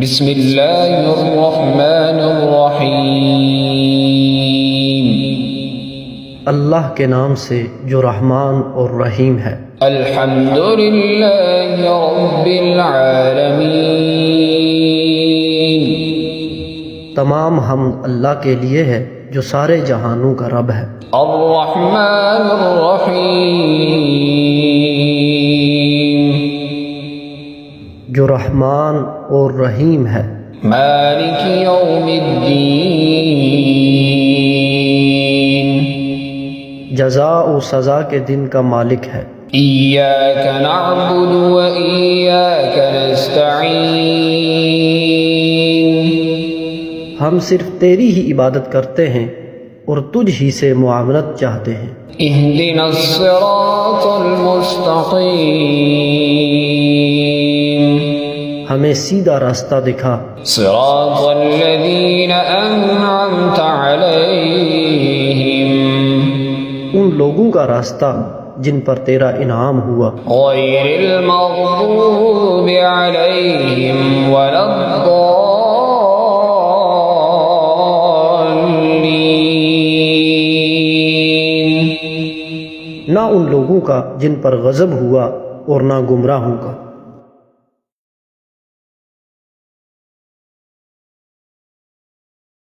بسم اللہ الرحمن الرحیم، اللہ کے نام سے جو رحمان اور رحیم ہے۔ الحمد للہ رب العالمین، تمام حمد اللہ کے لیے ہے جو سارے جہانوں کا رب ہے۔ الرحمن الرحیم، جو رحمان اور رحیم ہے۔ مالک یوم الدین، جزا و سزا کے دن کا مالک ہے۔ ایاک نعبد و ایاک نستعین، ہم صرف تیری ہی عبادت کرتے ہیں اور تجھ ہی سے معاونت چاہتے ہیں۔ اہدنا الصراط المستقیم، ہمیں سیدھا راستہ دکھا، صراط الذین انعمت علیہم، ان لوگوں کا راستہ جن پر تیرا انعام ہوا، غیر المغضوب علیہم ولا الضالین، نہ ان لوگوں کا جن پر غضب ہوا اور نہ گمراہوں کا۔